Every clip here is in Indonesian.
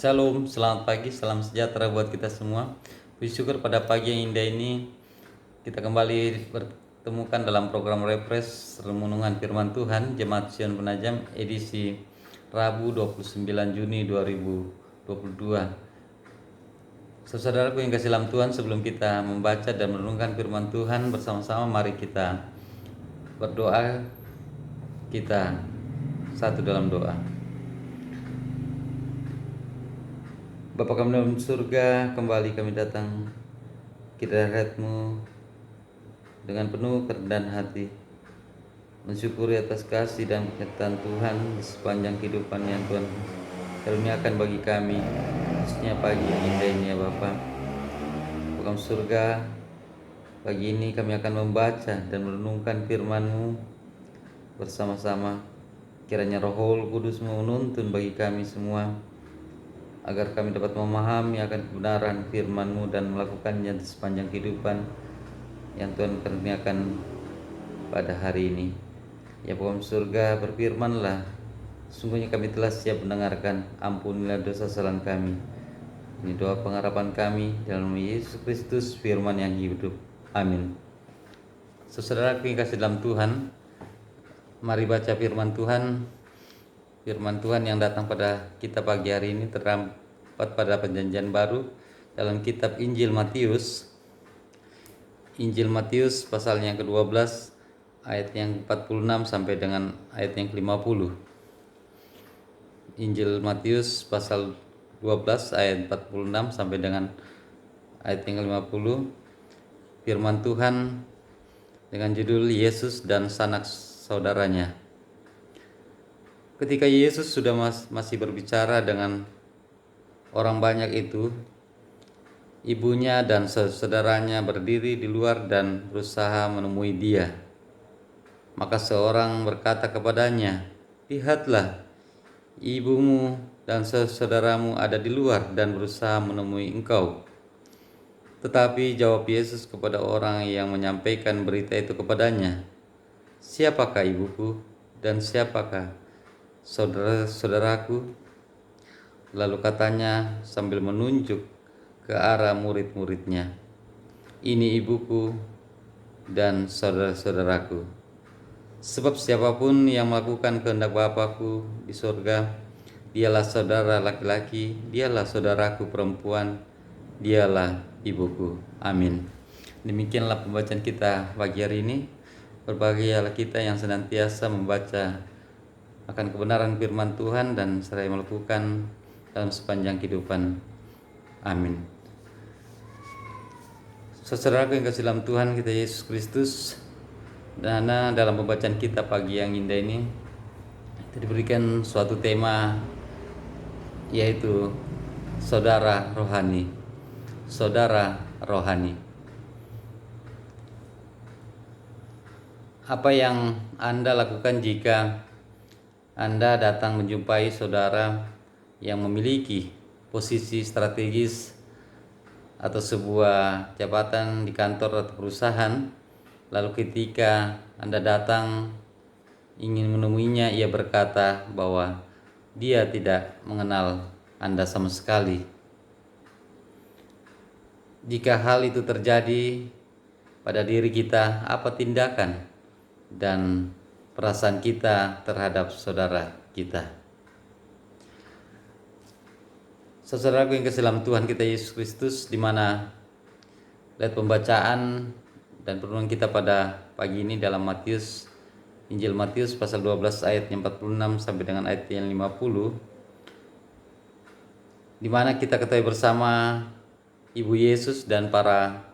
Shalom, selamat pagi, salam sejahtera buat kita semua. Puji syukur pada pagi yang indah ini kita kembali bertemukan dalam program Refresh Renungan Firman Tuhan Jemaat Sion Penajam edisi Rabu 29 Juni 2022. Saudaraku yang kasih dalam Tuhan, sebelum kita membaca dan merenungkan firman Tuhan bersama-sama, mari kita berdoa. Kita satu dalam doa. Bapa kami dalam surga, kembali kami datang ke hadirat-Mu dengan penuh kerendahan hati, mensyukuri atas kasih dan penyertaan Tuhan di sepanjang kehidupan yang Tuhan karuniakan bagi kami, khususnya pagi yang indah ini ya Bapa. Bapa surga, pagi ini kami akan membaca dan merenungkan firman-Mu bersama-sama. Kiranya Roh Kudus menuntun bagi kami semua, agar kami dapat memahami akan kebenaran firman-Mu dan melakukannya di sepanjang kehidupan yang Tuhan karuniakan pada hari ini. Ya Bapa surga, berfirman-Lah, sungguhnya kami telah siap mendengarkan, ampunilah dosa kesalahan kami. Ini doa pengharapan kami dalam Yesus Kristus, firman yang hidup. Amin. Saudara yang kasih dalam Tuhan, mari baca firman Tuhan. Firman Tuhan yang datang pada kita pagi hari ini terdapat pada Perjanjian Baru dalam kitab Injil Matius. Injil Matius pasal yang ke-12 ayat yang 46 sampai dengan ayat yang ke-50. Injil Matius pasal 12 ayat 46 sampai dengan ayat yang ke-50. Firman Tuhan dengan judul Yesus dan sanak saudaranya. Ketika Yesus sudah masih berbicara dengan orang banyak itu, ibunya dan saudaranya berdiri di luar dan berusaha menemui Dia. Maka seorang berkata kepadanya, "Lihatlah, ibumu dan saudaramu ada di luar dan berusaha menemui engkau." Tetapi jawab Yesus kepada orang yang menyampaikan berita itu kepadanya, "Siapakah ibuku dan siapakah saudara-saudaraku?" Lalu katanya sambil menunjuk ke arah murid-muridnya, "Ini ibuku dan saudara-saudaraku. Sebab siapapun yang melakukan kehendak Bapa-Ku di surga, dialah saudara laki-laki, dialah saudaraku perempuan, dialah ibuku." Amin. Demikianlah pembacaan kita pagi hari ini. Berbahagialah kita yang senantiasa membaca akan kebenaran firman Tuhan dan seraya melakukan dalam sepanjang kehidupan. Amin. Saudaraku yang kasih dalam Tuhan kita Yesus Kristus, dan dalam pembacaan kita pagi yang indah ini kita diberikan suatu tema, yaitu saudara rohani. Saudara rohani. Apa yang Anda lakukan jika Anda datang menjumpai saudara yang memiliki posisi strategis atau sebuah jabatan di kantor atau perusahaan, lalu ketika Anda datang ingin menemuinya, ia berkata bahwa dia tidak mengenal Anda sama sekali. Jika hal itu terjadi pada diri kita, apa tindakan dan perasaan kita terhadap saudara kita? Saudaraku yang kasih dalam Tuhan kita Yesus Kristus, di mana lihat pembacaan dan perenungan kita pada pagi ini dalam Matius, Injil Matius pasal 12 ayat yang 46 sampai dengan ayat yang 50, di mana kita ketahui bersama Ibu Yesus dan para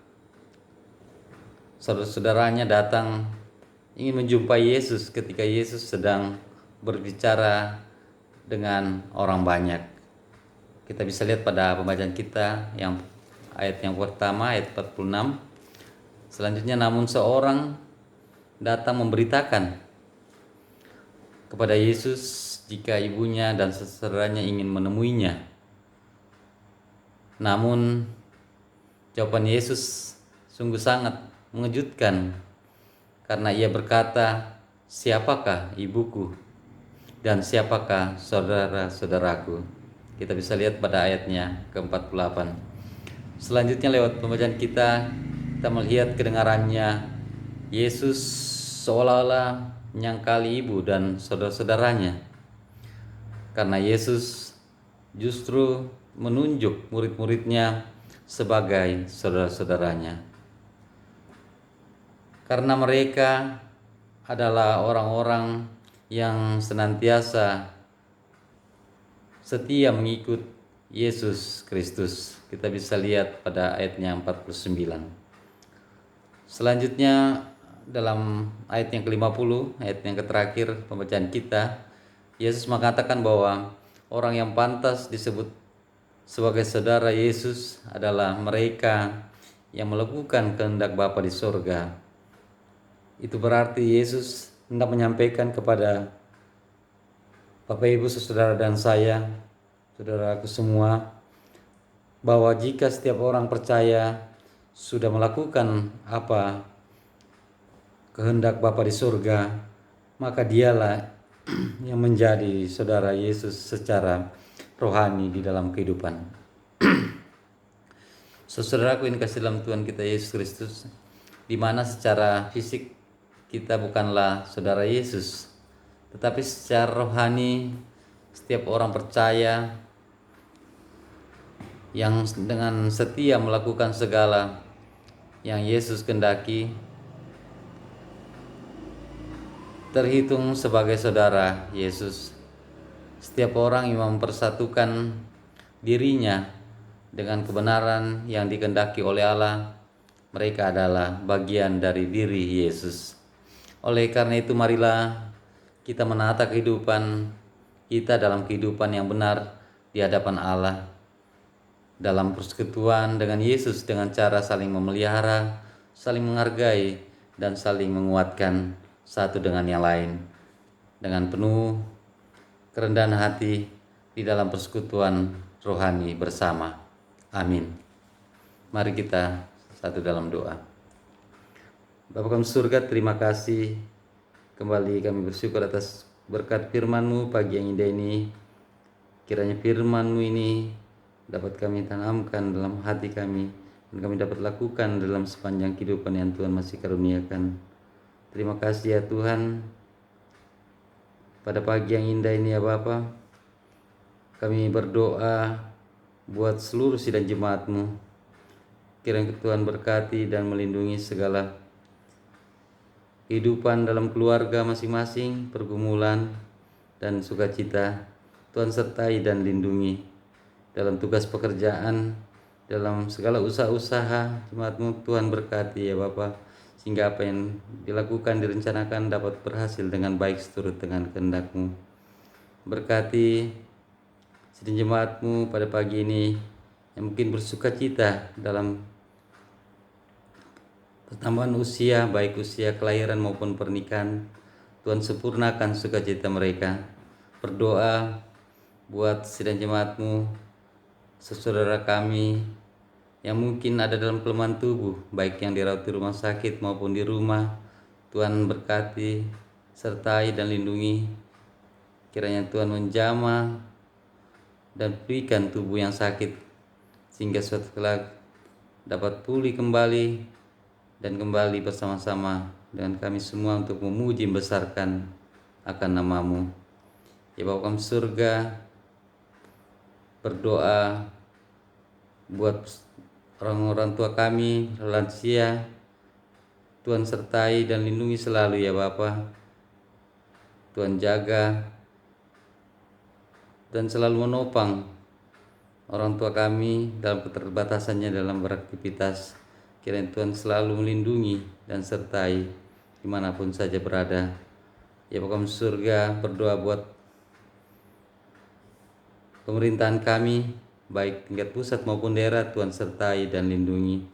saudara-saudaranya datang ingin menjumpai Yesus ketika Yesus sedang berbicara dengan orang banyak. Kita bisa lihat pada pembacaan kita yang ayat yang pertama, ayat 46. Selanjutnya, namun seorang datang memberitakan kepada Yesus jika ibunya dan saudaranya ingin menemuinya. Namun jawaban Yesus sungguh sangat mengejutkan, karena ia berkata, "Siapakah ibuku dan siapakah saudara-saudaraku?" Kita bisa lihat pada ayatnya ke-48. Selanjutnya lewat pembacaan kita melihat kedengarannya Yesus seolah-olah menyangkali ibu dan saudara-saudaranya. Karena Yesus justru menunjuk murid-muridnya sebagai saudara-saudaranya. Karena mereka adalah orang-orang yang senantiasa setia mengikut Yesus Kristus. Kita bisa lihat pada ayatnya 49. Selanjutnya dalam ayat yang ke-50, ayat yang terakhir pembacaan kita, Yesus mengatakan bahwa orang yang pantas disebut sebagai saudara Yesus adalah mereka yang melakukan kehendak Bapa di sorga. Itu berarti Yesus hendak menyampaikan kepada Bapak Ibu saudara dan saya, saudaraku semua, bahwa jika setiap orang percaya sudah melakukan apa kehendak Bapa di surga, maka dialah yang menjadi saudara Yesus secara rohani di dalam kehidupan. Saudaraku yang kasih dalam Tuhan kita Yesus Kristus, di mana secara fisik kita bukanlah saudara Yesus, tetapi secara rohani setiap orang percaya yang dengan setia melakukan segala yang Yesus kehendaki terhitung sebagai saudara Yesus. Setiap orang yang mempersatukan dirinya dengan kebenaran yang dikehendaki oleh Allah, mereka adalah bagian dari diri Yesus. Oleh karena itu marilah kita menata kehidupan kita dalam kehidupan yang benar di hadapan Allah, dalam persekutuan dengan Yesus dengan cara saling memelihara, saling menghargai, dan saling menguatkan satu dengan yang lain dengan penuh kerendahan hati di dalam persekutuan rohani bersama. Amin. Mari kita satu dalam doa. Bapa kami surga, terima kasih. Kembali kami bersyukur atas berkat firman-Mu pagi yang indah ini. Kiranya firman-Mu ini dapat kami tanamkan dalam hati kami, dan kami dapat lakukan dalam sepanjang kehidupan yang Tuhan masih karuniakan. Terima kasih ya Tuhan, pada pagi yang indah ini ya Bapa, kami berdoa buat seluruh sidang jemaat-Mu. Kiranya Tuhan berkati dan melindungi segala kehidupan dalam keluarga masing-masing, pergumulan dan sukacita. Tuhan sertai dan lindungi dalam tugas pekerjaan, dalam segala usaha-usaha jemaat-Mu. Tuhan berkati ya Bapa, sehingga apa yang dilakukan, direncanakan dapat berhasil dengan baik seturut dengan kehendak-Mu. Berkati sidang jemaat-Mu pada pagi ini yang mungkin bersukacita dalam pertambahan usia, baik usia kelahiran maupun pernikahan. Tuhan sempurnakan sukacita mereka. Berdoa buat sidang jemaat-Mu, saudara kami yang mungkin ada dalam kelemahan tubuh, baik yang dirawat di rumah sakit maupun di rumah. Tuhan berkati, sertai dan lindungi. Kiranya Tuhan menjamah dan berikan tubuh yang sakit, sehingga suatu kelak dapat pulih kembali dan kembali bersama-sama dengan kami semua untuk memuji membesarkan akan nama-Mu. Ya Bapa kami surga, berdoa buat orang-orang tua kami, lansia. Tuhan sertai dan lindungi selalu ya Bapa. Tuhan jaga dan selalu menopang orang tua kami dalam keterbatasannya dalam beraktivitas. Kiranya Tuhan selalu melindungi dan sertai dimanapun saja berada. Ya Bapa kami surga, berdoa buat pemerintahan kami, baik tingkat pusat maupun daerah. Tuhan sertai dan lindungi.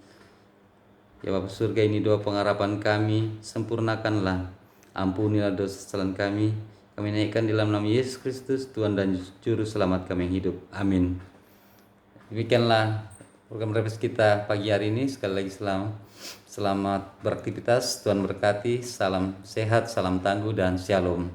Ya Bapa surga, ini doa pengharapan kami, sempurnakanlah, ampunilah dosa kesalahan kami. Kami naikkan di dalam nama Yesus Kristus, Tuhan dan Juru Selamat kami yang hidup. Amin. Demikianlah program refresh kita pagi hari ini. Sekali lagi selamat beraktivitas, Tuhan berkati, salam sehat, salam tangguh, dan shalom.